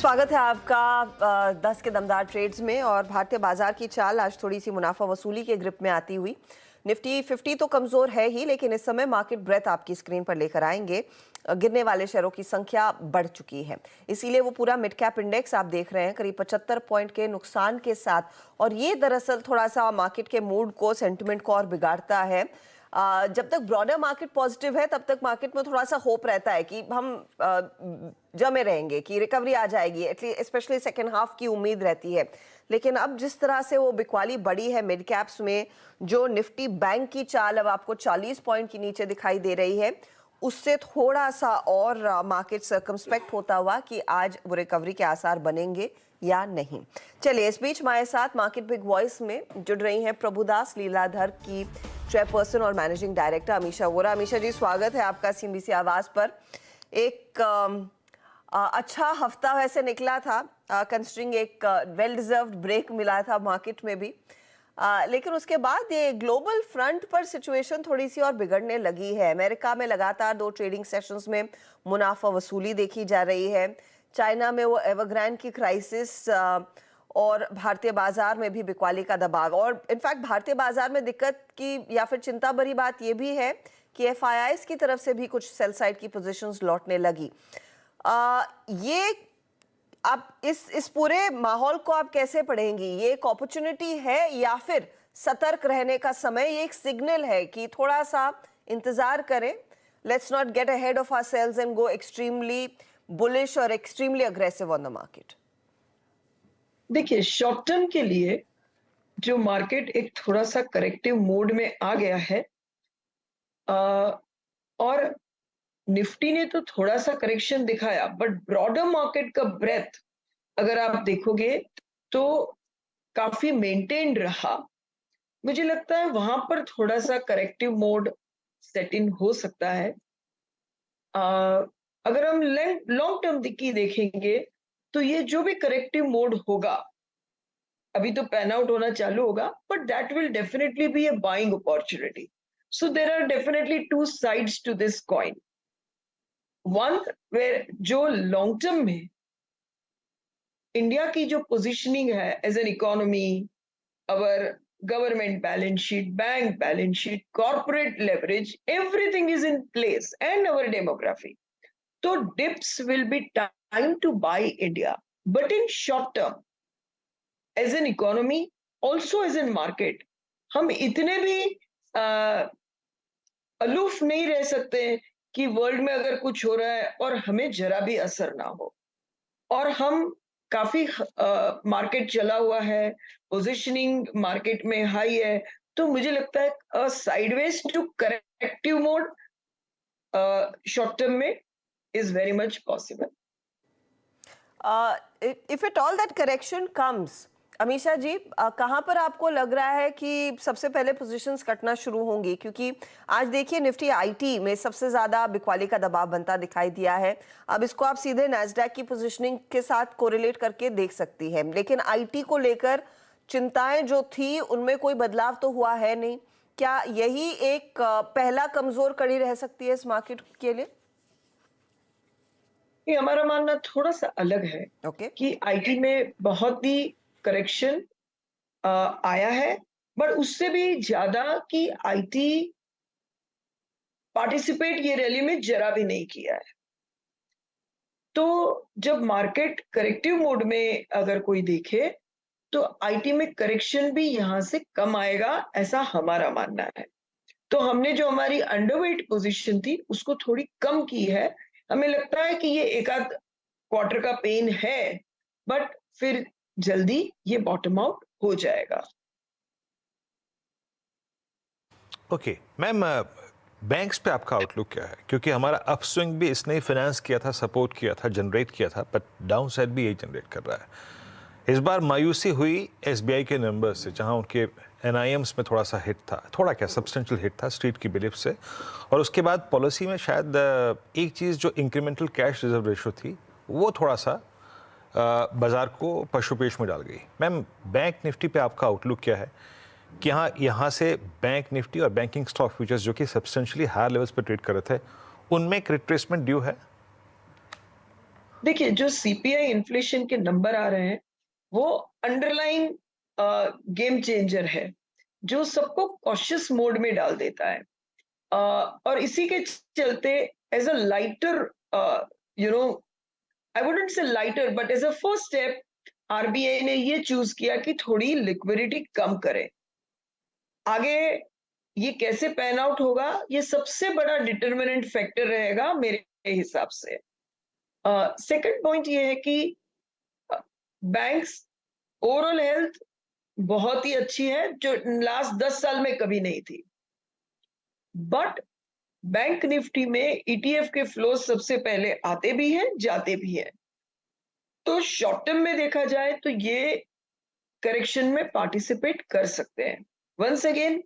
स्वागत है आपका 10 के दमदार ट्रेड्स में। और भारतीय बाजार की चाल आज थोड़ी सी मुनाफा वसूली के ग्रिप में आती हुई। निफ्टी 50 तो कमजोर है ही, लेकिन इस समय मार्केट ब्रेथ आपकी स्क्रीन पर लेकर आएंगे। गिरने वाले शेयरों की संख्या बढ़ चुकी है, इसीलिए वो पूरा मिड कैप इंडेक्स आप देख रहे हैं करीब 75 पॉइंट के नुकसान के साथ। और ये दरअसल थोड़ा सा मार्केट के मूड को, सेंटिमेंट को और बिगाड़ता है। जब तक ब्रॉडर मार्केट पॉजिटिव है तब तक मार्केट में थोड़ा सा होप रहता है कि हम जमे रहेंगे, कि रिकवरी आ जाएगी, एटलीस्ट स्पेशली सेकेंड हाफ की उम्मीद रहती है। लेकिन अब जिस तरह से वो बिकवाली बढ़ी है मिड कैप्स में, जो निफ्टी बैंक की चाल अब आपको 40 पॉइंट के नीचे दिखाई दे रही है, उससे थोड़ा सा और मार्केट सर्कमस्पेक्ट होता हुआ कि आज वो रिकवरी के आसार बनेंगे या नहीं। चलिए, इस बीच हमारे साथ मार्केट बिग वॉइस में जुड़ रही हैं प्रभुदास लीलाधर की चेयरपर्सन और मैनेजिंग डायरेक्टर अमीषा वोरा। अमीषा जी, स्वागत है आपका सीएनबीसी आवाज पर। एक अच्छा हफ्ता वैसे निकला था, कंसिडरिंग एक वेल डिजर्व्ड ब्रेक मिला था मार्केट में भी, लेकिन उसके बाद ये ग्लोबल फ्रंट पर सिचुएशन थोड़ी सी और बिगड़ने लगी है। अमेरिका में लगातार 2 ट्रेडिंग सेशंस में मुनाफा वसूली देखी जा रही है। चाइना में वो एवरग्रांड की क्राइसिस, और भारतीय बाजार में भी बिकवाली का दबाव। और इनफैक्ट भारतीय बाजार में दिक्कत की या फिर चिंता भरी बात यह भी है कि एफआईआईज की तरफ से भी कुछ सेल साइड की पोजीशंस लौटने लगी। ये आप इस पूरे माहौल को आप कैसे पढ़ेंगी? ये एक अपॉर्चुनिटी है या फिर सतर्क रहने का समय? ये एक सिग्नल है कि थोड़ा सा इंतजार करें, let's not get ahead of ourselves and go extremely bullish और extremely aggressive on the market. देखिए, शॉर्ट टर्म के लिए जो मार्केट एक थोड़ा सा करेक्टिव मोड में आ गया है, और निफ्टी ने तो थोड़ा सा करेक्शन दिखाया, बट ब्रॉडर मार्केट का ब्रेथ अगर आप देखोगे तो काफी मेंटेन्ड रहा। मुझे लगता है वहां पर थोड़ा सा करेक्टिव मोड सेट इन हो सकता है। अगर हम लॉन्ग टर्म की देखेंगे तो ये जो भी करेक्टिव मोड होगा अभी तो पैन आउट होना चालू होगा, but that will definitely be a buying opportunity. So there are definitely 2 sides to this coin. One where जो लॉन्ग टर्म में इंडिया की जो पोजिशनिंग है as an economy, our government balance sheet, bank balance sheet, corporate leverage, everything is in place and our demography, तो dips will be time to buy India. But in short term, as an economy, also as in market, हम इतने भी aloof नहीं रह सकते कि world में अगर कुछ हो रहा है और हमें जरा भी असर ना हो। और हम काफी मार्केट चला हुआ है, पोजिशनिंग मार्केट में हाई है, तो मुझे लगता है sideways to corrective mode short term में is very much possible. If at all that correction comes, Amisha ji, कहां पर आपको लग रहा है कि सबसे पहले पोजीशंस कटना शुरू होंगी? क्योंकि आज देखिए निफ्टी आईटी में सबसे ज्यादा बिकवाली का दबाव बनता दिखाई दिया है। अब इसको आप सीधे नैस्डैक की पोजीशनिंग के साथ कोरिलेट करके देख सकती है, लेकिन आईटी को लेकर चिंताएं जो थी उनमें कोई बदलाव तो हुआ है नहीं। क्या यही एक पहला कमजोर कड़ी रह सकती है इस मार्केट के लिए? ये हमारा मानना थोड़ा सा अलग है। कि आईटी में बहुत ही करेक्शन आया है, बट उससे भी ज्यादा कि आईटी पार्टिसिपेट ये रैली में जरा भी नहीं किया है। तो जब मार्केट करेक्टिव मोड में अगर कोई देखे तो आईटी में करेक्शन भी यहां से कम आएगा, ऐसा हमारा मानना है। तो हमने जो हमारी अंडरवेट पोजीशन थी उसको थोड़ी कम की है। हमें लगता है कि ये एक आध क्वार्टर का पेन है, बट फिर जल्दी ये बॉटम आउट हो जाएगा। ओके मैम, बैंक्स पे आपका आउटलुक क्या है? क्योंकि हमारा अपस्विंग भी इसने फाइनेंस किया था, सपोर्ट किया था, जनरेट किया था, बट डाउन साइड भी यही जनरेट कर रहा है। इस बार मायूसी हुई एसबीआई के नंबर से, जहां उनके एनआईएम्स में थोड़ा सा हिट था, थोड़ा क्या सब्सटेंशियल हिट था स्ट्रीट की बिलीफ से। और उसके बाद पॉलिसी में शायद एक चीज़ जो इंक्रीमेंटल कैश रिजर्व रेशो थी वो थोड़ा सा बाजार को पशुपेश में डाल गई। मैम, बैंक निफ्टी पे आपका आउटलुक क्या है कि यहाँ से बैंक निफ्टी और बैंकिंग स्टॉक फ्यूचर्स जो कि सब्सटेंशियली हायर लेवल्स पर ट्रेड कर रहे थे, उनमें एक रिट्रेसमेंट ड्यू है? देखिए, जो सीपीआई इन्फ्लेशन के नंबर आ रहे हैं, वो अंडरलाइंग गेम चेंजर है, जो सबको कॉशियस मोड में डाल देता है। और इसी के चलते as a lighter, you know, I wouldn't say lighter, but as a first step RBI ने ये चूज किया कि थोड़ी लिक्विडिटी कम करे। आगे ये कैसे पैन आउट होगा, ये सबसे बड़ा डिटर्मिनेंट फैक्टर रहेगा मेरे हिसाब से। सेकंड पॉइंट ये है कि बैंक्स ओवरऑल हेल्थ बहुत ही अच्छी है, जो लास्ट 10 साल में कभी नहीं थी। बट बैंक निफ्टी में ईटीएफ के फ्लो सबसे पहले आते भी हैं, जाते भी हैं। तो शॉर्ट टर्म में देखा जाए तो ये करेक्शन में पार्टिसिपेट कर सकते हैं। Once again,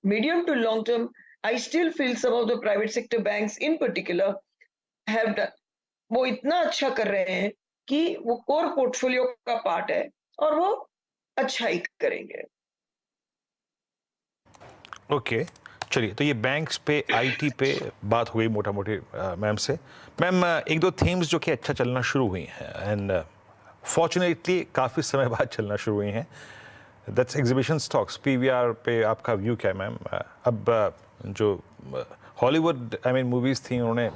medium to long term, I still feel some of the private sector banks in particular have done, वो इतना अच्छा कर रहे हैं कि वो कोर पोर्टफोलियो का पार्ट है और वो अच्छा ही करेंगे। ओके, चलिए, तो ये बैंक्स पे, आईटी पे बात हुई मोटा मोटी मैम से। मैम, एक दो थीम्स जो कि अच्छा चलना शुरू हुई हैं, एंड फॉर्चुनेटली काफ़ी समय बाद चलना शुरू हुई हैं, दैट्स एग्जीबिशन स्टॉक्स। पीवीआर पे आपका व्यू क्या है मैम? अब जो हॉलीवुड मूवीज़ थी, उन्होंने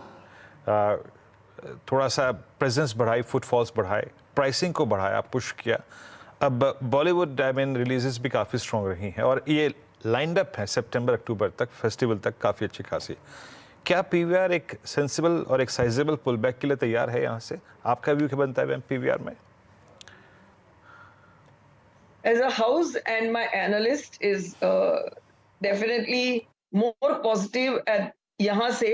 थोड़ा सा प्रेजेंस बढ़ाई, फुटफॉल्स बढ़ाए, प्राइसिंग को बढ़ाया, पुश किया। अब बॉलीवुड रिलीजेस भी काफ़ी स्ट्रॉन्ग रही हैं, और ये लाइंड अप है सितंबर अक्टूबर तक, फेस्टिवल तक, काफ़ी अच्छी खासी। क्या पीवीआर एक सेंसिबल और एक साइजेबल पुल बैक के लिए तैयार है यहाँ से? आपका व्यू क्या बनता है मैम पीवीआर में? As a house and my analyst is definitely more positive at यहाँ से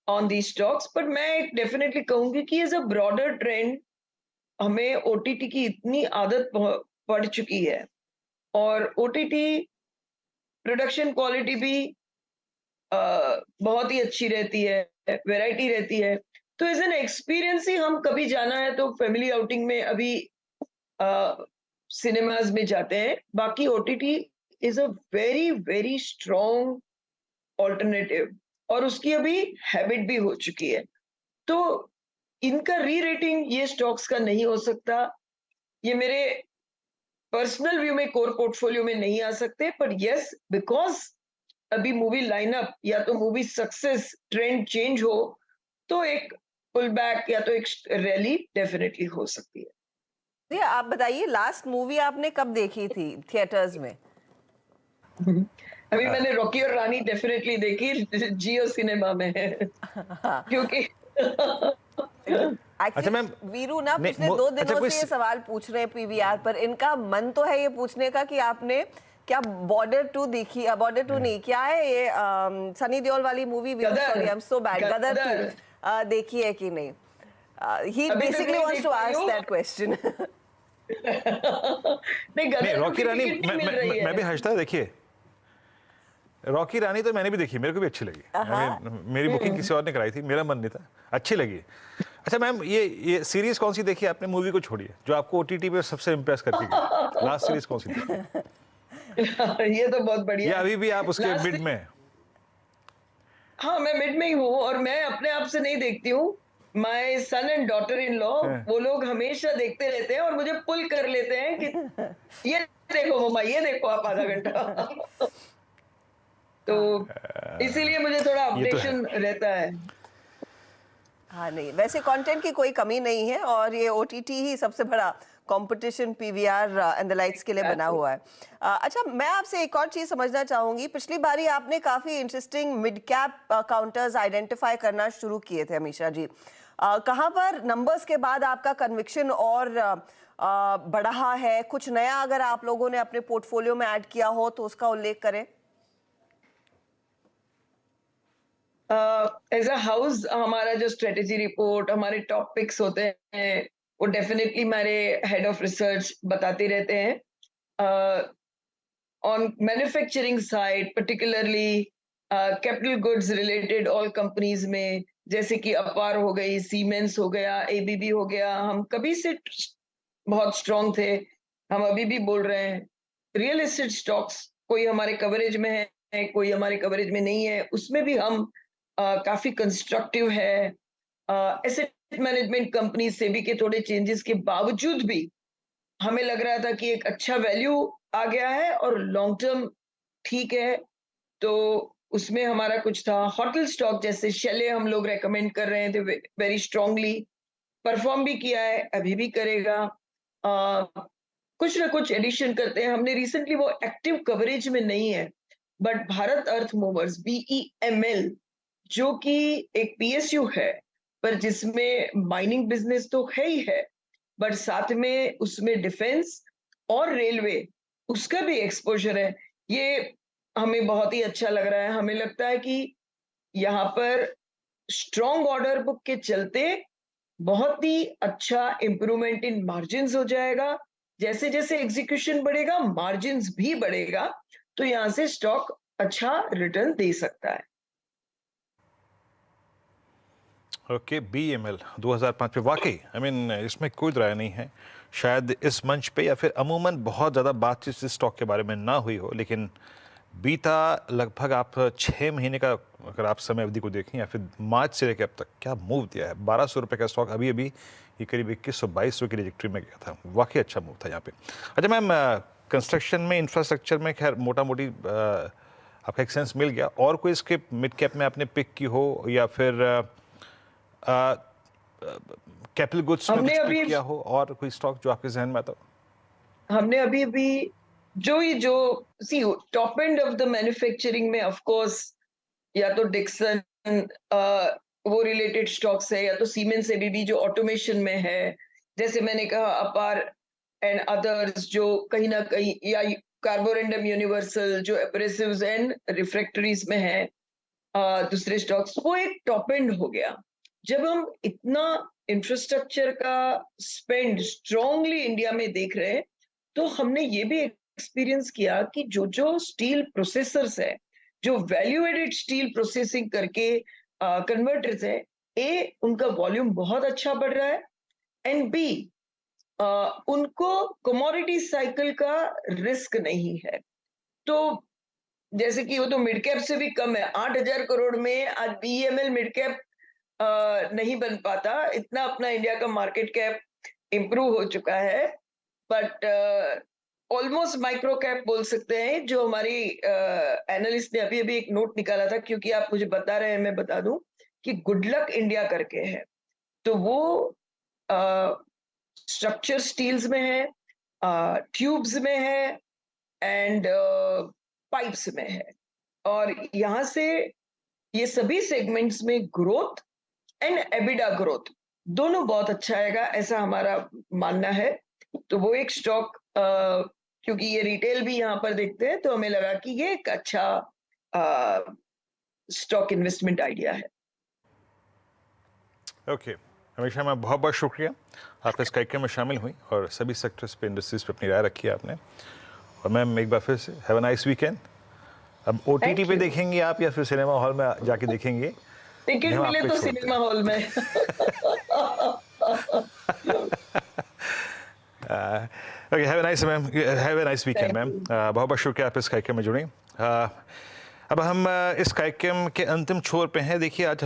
on these stocks, but मैं definitely कहूंगी कि as a broader trend हमें ओटीटी की इतनी आदत पड़ चुकी है, और ओटीटी प्रोडक्शन क्वालिटी भी बहुत ही अच्छी रहती है, वैरायटी रहती है। तो एज एन एक्सपीरियंस ही हम कभी जाना है तो फैमिली आउटिंग में अभी सिनेमाज में जाते हैं। बाकी OTT is a very very strong alternative, और उसकी अभी हैबिट भी हो चुकी है। तो इनका री रेटिंग ये स्टॉक्स का नहीं हो सकता, ये मेरे पर्सनल व्यू में कोर पोर्टफोलियो में नहीं आ सकते। पर यस, बिकॉज अभी मूवी लाइनअप या तो मूवी सक्सेस ट्रेंड चेंज हो, तो एक पुल बैक या तो एक रैली डेफिनेटली हो सकती है। जी, आप बताइए, लास्ट मूवी आपने कब देखी थी थिएटर्स में? अभी मैंने रॉकी और रानी डेफिनेटली देखी, जियो सिनेमा में है, क्योंकि अच्छा मैम, एक्चुअली वीरू ना नहीं, पिछले 2 अच्छा दिनों कोई से ये सवाल पूछ रहे हैं पीवीआर पर। इनका मन तो है ये पूछने का कि आपने क्या बॉर्डर 2 देखी? बॉर्डर 2 नहीं, क्या है ये सनी देओल वाली movie, Veeru sorry I am so bad, Gadar 2 देखी है कि नहीं? ही अभी तक बेसिकली नहीं वांट्स देख टू पाई आस्क हूँ। That question. नहीं, नहीं, गदर रॉकी की रानी टिकट नहीं मिल रही मैं भी है। हंसता, देखिए रॉकी रानी तो मैंने भी देखी, मेरे को भी अच्छी लगी। मेरी बुकिंग किसी और ने कराई थी, मेरा मन नहीं था, अच्छी लगी। अच्छा मैम, ये सीरीज कौन सी देखी आपने, मूवी को छोड़िए, जो आपको ओटीटी पे सबसे इम्प्रेस करके गई? लास्ट सीरीज कौन सी थी? ये तो बहुत बढ़िया या है। अभी भी आप उसके लास्ट, मिड में हैं? हाँ, मैं मिड में ही हूँ, और मैं अपने आप से नहीं देखती हूँ। My son and daughter in law, हैं। वो लोग हमेशा देखते रहते हैं और मुझे पुल कर लेते हैं कि ये देखो मम्मा, ये देखो आप आधा घंटा। तो इसीलिए मुझे थोड़ा ये तो है। अपडेशन रहता है। हाँ, नहीं, वैसे कंटेंट की कोई कमी नहीं है, और ये ओटीटी ही सबसे बड़ा competition PVR and the likes के लिए बना हुआ है। अच्छा, मैं आपसे एक और चीज समझना चाहूंगी। पिछली बारी आपने काफी interesting mid cap counters identify करना शुरू किए थे अमीषा जी। कहाँ पर नंबर्स के बाद आपका कन्विक्शन और बढ़ा है? कुछ नया अगर आप लोगों ने अपने पोर्टफोलियो में ऐड किया हो तो उसका उल्लेख करें। एज अ हाउस हमारा जो स्ट्रेटेजी रिपोर्ट, हमारे टॉप पिक्स होते हैं, वो डेफिनेटली हमारे हेड ऑफ रिसर्च बताते रहते हैं। On manufacturing side particularly, capital goods related all companies में, जैसे कि अपार हो गई, सीमेंस हो गया, एबीबी हो गया, हम कभी से बहुत स्ट्रॉन्ग थे, हम अभी भी बोल रहे हैं। रियल एस्टेट स्टॉक्स कोई हमारे कवरेज में है, कोई हमारे कवरेज में नहीं है, उसमें भी हम काफी कंस्ट्रक्टिव है। एसेट मैनेजमेंट कंपनी सेबी के थोड़े चेंजेस के बावजूद भी हमें लग रहा था कि एक अच्छा वैल्यू आ गया है और लॉन्ग टर्म ठीक है। तो उसमें हमारा कुछ था। होटल स्टॉक जैसे शेले हम लोग रेकमेंड कर रहे थे वेरी स्ट्रांगली, परफॉर्म भी किया है, अभी भी करेगा। कुछ ना कुछ एडिशन करते हैं। हमने रिसेंटली, वो एक्टिव कवरेज में नहीं है, but Bharat earth movers BEML, जो कि एक PSU है, पर जिसमें माइनिंग बिजनेस तो है ही है, बट साथ में उसमें डिफेंस और रेलवे, उसका भी एक्सपोजर है। ये हमें बहुत ही अच्छा लग रहा है। हमें लगता है कि यहाँ पर स्ट्रॉन्ग ऑर्डर बुक के चलते बहुत ही अच्छा इंप्रूवमेंट इन मार्जिन्स हो जाएगा। जैसे जैसे एग्जीक्यूशन बढ़ेगा, मार्जिन्स भी बढ़ेगा, तो यहाँ से स्टॉक अच्छा रिटर्न दे सकता है। ओके, BEML 2005 में वाकई इसमें कोई राय नहीं है। शायद इस मंच पे या फिर अमूमन बहुत ज़्यादा बातचीत इस स्टॉक के बारे में ना हुई हो, लेकिन बीता लगभग आप 6 महीने का अगर आप समय अवधि को देखें या फिर मार्च से लेकर अब तक क्या मूव दिया है। 1200 रुपये का स्टॉक अभी अभी ये करीब 2100-2200 की ट्रिजेक्टरी में गया था। वाकई अच्छा मूव था यहाँ पे। अच्छा मैम, कंस्ट्रक्शन में, इंफ्रास्ट्रक्चर में खैर मोटा मोटी आपका एक सेंस मिल गया। और कोई इसके मिड कैप में आपने पिक की हो या फिर कैपिटल गुड्स में हमने कुछ अभी पिक किया हो, और कोई स्टॉक जो आपके जहन में आता हो? हमने अभी अभी जो see top end of the manufacturing में ऑफ कोर्स या तो डिक्सन वो रिलेटेड स्टॉक्स है, या तो सीमेंस एबीबी जो ऑटोमेशन में है, जैसे मैंने कहा अपार एंड अदर्स जो कहीं ना कहीं, या कार्बोरेंडम यूनिवर्सल जो एब्रेसिव्स एंड रिफ्रैक्टरीज में है। दूसरे स्टॉक्स, वो एक टॉप एंड हो गया। जब हम इतना इंफ्रास्ट्रक्चर का स्पेंड स्ट्रांगली इंडिया में देख रहे हैं, तो हमने ये भी एक्सपीरियंस किया कि जो जो स्टील प्रोसेसर्स है, जो वैल्यू एडेड स्टील प्रोसेसिंग करके कन्वर्टर्स है, ए उनका वॉल्यूम बहुत अच्छा बढ़ रहा है, एंड बी उनको कमोडिटी साइकिल का रिस्क नहीं है। तो जैसे कि वो तो मिड कैप से भी कम है, 8,000 करोड़ में आज BEML मिड कैप नहीं बन पाता। इतना अपना इंडिया का मार्केट कैप इंप्रूव हो चुका है, बट ऑलमोस्ट माइक्रो कैप बोल सकते हैं। जो हमारी एनालिस्ट ने अभी अभी एक नोट निकाला था, क्योंकि आप मुझे बता रहे हैं, मैं बता दूं कि गुड लक इंडिया करके है, तो वो स्ट्रक्चर स्टील्स में है, ट्यूब्स में है, एंड पाइप्स में है। और यहाँ से ये सभी सेगमेंट्स में ग्रोथ एंड एबिडा ग्रोथ दोनों बहुत अच्छा आएगा, ऐसा हमारा मानना है। तो वो एक स्टॉक, क्योंकि ये रिटेल भी यहाँ पर देखते हैं, तो हमें लगा कि ये एक अच्छा स्टॉक इन्वेस्टमेंट आइडिया है। ओके, हमेशा मैं बहुत बहुत शुक्रिया, आप इस कार्यक्रम में शामिल हुई और सभी सेक्टर्स पे, इंडस्ट्रीज पे अपनी राय रखी आपने। और मैम एक बार फिर से हैव अ नाइस वीकेंड। अब OTT पे देखेंगे आप या फिर सिनेमा हॉल में जाके देखेंगे? टिकट हम मिले आप पे तो छोड़ते सिनेमा हैं। हॉल में। Okay, have a nice ma'am, have a nice weekend thank ma'am. You. बहुत बहुत शुक्रिया आप इस कार्यक्रम में जुड़ी। अब हम इस कार्यक्रम के अंतिम छोर पे हैं। देखिए आज हम